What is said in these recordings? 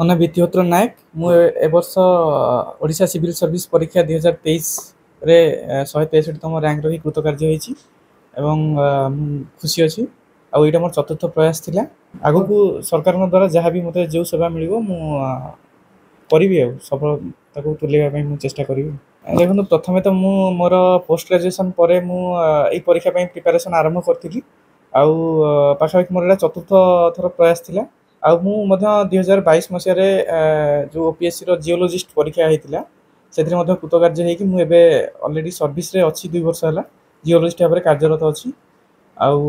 ମୋ ନାଁ ବିତ୍ତିହୋତ୍ର ନାୟକ। ମୁଁ ଏ ବର୍ଷ ଓଡ଼ିଶା ସିଭିଲ୍ ସର୍ଭିସ୍ ପରୀକ୍ଷା 2023 ରେ 163ତମ ରାଙ୍କ ରହି କୃତକାର୍ଯ୍ୟ ହୋଇଛି ଏବଂ ମୁଁ ଖୁସି ଅଛି। ଆଉ ଏଇଟା ମୋର ଚତୁର୍ଥ ପ୍ରୟାସ ଥିଲା। ଆଗକୁ ସରକାରଙ୍କ ଦ୍ୱାରା ଯାହା ବି ମୋତେ ଯେଉଁ ସେବା ମିଳିବ ମୁଁ କରିବି, ଆଉ ସଫଳତାକୁ ତୁଲାଇବା ପାଇଁ ମୁଁ ଚେଷ୍ଟା କରିବି। ଦେଖନ୍ତୁ, ପ୍ରଥମେ ତ ମୁଁ ମୋର ପୋଷ୍ଟ ଗ୍ରାଜୁଏସନ୍ ପରେ ମୁଁ ଏଇ ପରୀକ୍ଷା ପାଇଁ ପ୍ରିପାରେସନ୍ ଆରମ୍ଭ କରିଥିଲି। ଆଉ ପାଖାପାଖି ମୋର ଏଇଟା ଚତୁର୍ଥ ଥର ପ୍ରୟାସ ଥିଲା। ଆଉ ମୁଁ ମଧ୍ୟ 2022 ମସିହାରେ ଯେଉଁ OPSCର ଜିଓଲୋଜିଷ୍ଟ ପରୀକ୍ଷା ହେଇଥିଲା ସେଥିରେ ମଧ୍ୟ କୃତକାର୍ଯ୍ୟ ହେଇକି ମୁଁ ଏବେ ଅଲରେଡ଼ି ସର୍ଭିସରେ ଅଛି। 2 ବର୍ଷ ହେଲା ଜିଓଲୋଜିଷ୍ଟ ଭାବରେ କାର୍ଯ୍ୟରତ ଅଛି। ଆଉ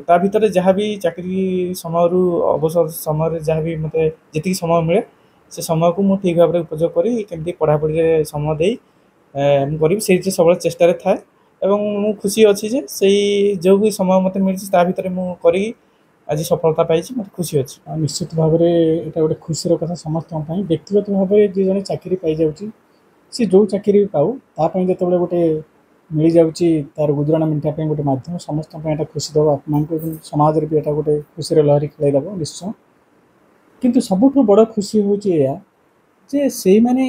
ତା ଭିତରେ ଯାହା ବି ଚାକିରି ସମୟରୁ ଅବସର ସମୟରେ ଯାହା ବି ମୋତେ ଯେତିକି ସମୟ ମିଳେ ସେ ସମୟକୁ ମୁଁ ଠିକ୍ ଭାବରେ ଉପଯୋଗ କରି କେମିତି ପଢ଼ାପଢ଼ିରେ ସମୟ ଦେଇ ମୁଁ କରିବି, ସେଇଥିରେ ସବୁବେଳେ ଚେଷ୍ଟାରେ ଥାଏ। ଏବଂ ମୁଁ ଖୁସି ଅଛି ଯେ ସେଇ ଯେଉଁ ବି ସମୟ ମୋତେ ମିଳିଛି ତା ଭିତରେ ମୁଁ କରିକି ଆଜି ସଫଳତା ପାଇଛି, ମୋତେ ଖୁସି ଅଛି। ନିଶ୍ଚିତ ଭାବରେ ଏଇଟା ଗୋଟେ ଖୁସିର କଥା ସମସ୍ତଙ୍କ ପାଇଁ। ବ୍ୟକ୍ତିଗତ ଭାବରେ ଯିଏ ଜଣେ ଚାକିରି ପାଇଯାଉଛି, ସେ ଯେଉଁ ଚାକିରି ପାଉ ତା ପାଇଁ ଯେତେବେଳେ ଗୋଟେ ମିଳିଯାଉଛି ତାର ଗୁଜୁରାଣ ମେଣ୍ଟିବା ପାଇଁ ଗୋଟେ ମାଧ୍ୟମ, ସମସ୍ତଙ୍କ ପାଇଁ ଏଇଟା ଖୁସି ଦେବ ଆପଣଙ୍କୁ ଏବଂ ସମାଜରେ ବି ଏଇଟା ଗୋଟେ ଖୁସିର ଲହରୀ ଖେଳାଇ ଦେବ ନିଶ୍ଚୟ। କିନ୍ତୁ ସବୁଠୁ ବଡ଼ ଖୁସି ହେଉଛି ଏଇଆ ଯେ ସେଇମାନେ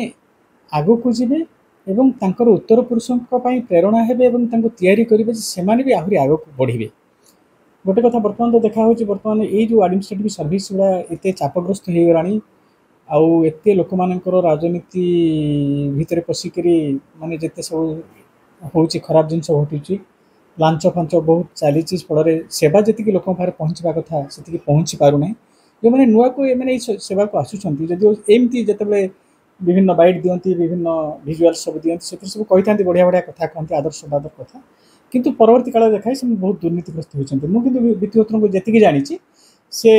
ଆଗକୁ ଯିବେ ଏବଂ ତାଙ୍କର ଉତ୍ତର ପୁରୁଷଙ୍କ ପାଇଁ ପ୍ରେରଣା ହେବେ ଏବଂ ତାଙ୍କୁ ତିଆରି କରିବେ ଯେ ସେମାନେ ବି ଆହୁରି ଆଗକୁ ବଢ଼ିବେ। ଗୋଟେ କଥା ବର୍ତ୍ତମାନ ତ ଦେଖା ହେଉଛି, ବର୍ତ୍ତମାନ ଏଇ ଯେଉଁ ଆଡ଼ମିନିଷ୍ଟ୍ରେଟିଭ୍ ସର୍ଭିସ୍ ଗୁଡ଼ା ଏତେ ଚାପଗ୍ରସ୍ତ ହୋଇଗଲାଣି, ଆଉ ଏତେ ଲୋକମାନଙ୍କର ରାଜନୀତି ଭିତରେ ପଶିକରି ମାନେ ଯେତେ ସବୁ ହେଉଛି ଖରାପ ଜିନିଷ ଘଟୁଛି, ଲାଞ୍ଚ ଫାଞ୍ଚ ବହୁତ ଚାଲିଛି, ଫଳରେ ସେବା ଯେତିକି ଲୋକଙ୍କ ପାଖରେ ପହଞ୍ଚିବା କଥା ସେତିକି ପହଞ୍ଚି ପାରୁନାହିଁ। ଯେଉଁମାନେ ନୂଆକୁ ଏମାନେ ଏଇ ସେବାକୁ ଆସୁଛନ୍ତି, ଯଦିଓ ଏମିତି ଯେତେବେଳେ ବିଭିନ୍ନ ବାଇଟ୍ ଦିଅନ୍ତି, ବିଭିନ୍ନ ଭିଜୁଆଲ୍ ସବୁ ଦିଅନ୍ତି, ସେଥିରେ ସବୁ କହିଥାନ୍ତି ବଢ଼ିଆ ବଢ଼ିଆ କଥା କହନ୍ତି, ଆଦର୍ଶବାଦର କଥା, କିନ୍ତୁ ପରବର୍ତ୍ତୀ କାଳରେ ଦେଖାଏ ସେମାନେ ବହୁତ ଦୁର୍ନୀତିଗ୍ରସ୍ତ ହୋଇଛନ୍ତି। ମୁଁ କିନ୍ତୁ ବିତ୍ତିହୋତ୍ରଙ୍କୁ ଯେତିକି ଜାଣିଛି ସେ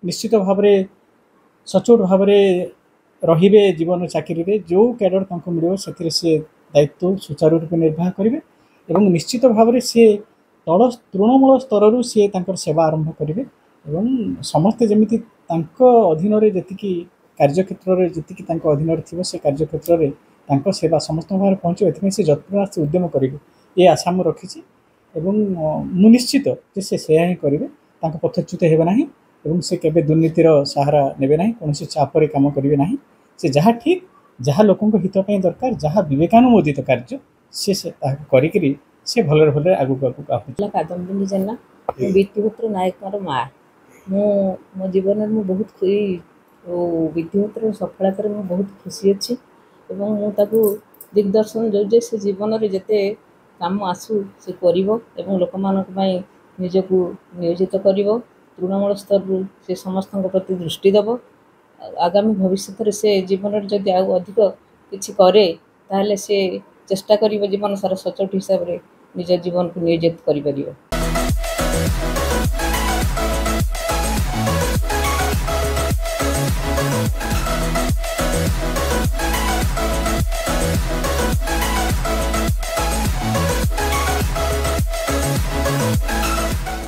ନିଶ୍ଚିତ ଭାବରେ ସଚୋଟ ଭାବରେ ରହିବେ ଜୀବନ ଚାକିରିରେ। ଯେଉଁ କ୍ୟାଡର ତାଙ୍କୁ ମିଳିବ ସେଥିରେ ସେ ଦାୟିତ୍ୱ ସୁଚାରୁ ରୂପେ ନିର୍ବାହ କରିବେ ଏବଂ ନିଶ୍ଚିତ ଭାବରେ ସିଏ ତୃଣମୂଳ ସ୍ତରରୁ ସିଏ ତାଙ୍କର ସେବା ଆରମ୍ଭ କରିବେ ଏବଂ ସମସ୍ତେ ଯେମିତି ତାଙ୍କ ଅଧୀନରେ ଯେତିକି କାର୍ଯ୍ୟକ୍ଷେତ୍ରରେ ଯେତିକି ତାଙ୍କ ଅଧୀନରେ ଥିବ ସେ କାର୍ଯ୍ୟକ୍ଷେତ୍ରରେ ତାଙ୍କ ସେବା ସମସ୍ତଙ୍କ ପାଖରେ ପହଞ୍ଚିବ, ଏଥିପାଇଁ ସେ ଯତ୍ନର ଉଦ୍ୟମ କରିବେ, ଏ ଆଶା ମୁଁ ରଖିଛି। ଏବଂ ମୁଁ ନିଶ୍ଚିତ ଯେ ସେ ସେୟା ହିଁ କରିବେ, ତାଙ୍କ ପଥଚ୍ୟୁତ ହେବେ ନାହିଁ ଏବଂ ସେ କେବେ ଦୁର୍ନୀତିର ସାହାରା ନେବେ ନାହିଁ, କୌଣସି ଚାପରେ କାମ କରିବେ ନାହିଁ। ସେ ଯାହା ଠିକ୍, ଯାହା ଲୋକଙ୍କ ହିତ ପାଇଁ ଦରକାର, ଯାହା ବିବେକାନୁମୋଦିତ କାର୍ଯ୍ୟ ସେ ତାହାକୁ କରିକିରି ସେ ଭଲରେ ଭଲରେ ଆଗକୁ ଆହୁଛି। କାଦମ୍ବିନୀ ଜେନା, ମୁଁ ବିତ୍ତିହୋତ୍ର ନାୟକଙ୍କର ମାଆ। ମୁଁ ମୋ ଜୀବନରେ ମୁଁ ବହୁତ ବିତ୍ତିହୋତ୍ରର ସଫଳତାରେ ମୁଁ ବହୁତ ଖୁସି ଅଛି ଏବଂ ମୁଁ ତାକୁ ଦିଗ୍ଦର୍ଶନ ଦେଉଛି ସେ ଜୀବନରେ ଯେତେ କାମ ଆସୁ ସେ କରିବ ଏବଂ ଲୋକମାନଙ୍କ ପାଇଁ ନିଜକୁ ନିୟୋଜିତ କରିବ। ତୃଣମୂଳ ସ୍ତରରୁ ସେ ସମସ୍ତଙ୍କ ପ୍ରତି ଦୃଷ୍ଟି ଦେବ। ଆଗାମୀ ଭବିଷ୍ୟତରେ ସେ ଜୀବନରେ ଯଦି ଆଉ ଅଧିକ କିଛି କରେ ତାହେଲେ ସେ ଚେଷ୍ଟା କରିବ ଜୀବନ ସାରା ସଚୋଟ ହିସାବରେ ନିଜ ଜୀବନକୁ ନିୟୋଜିତ କରିପାରିବ।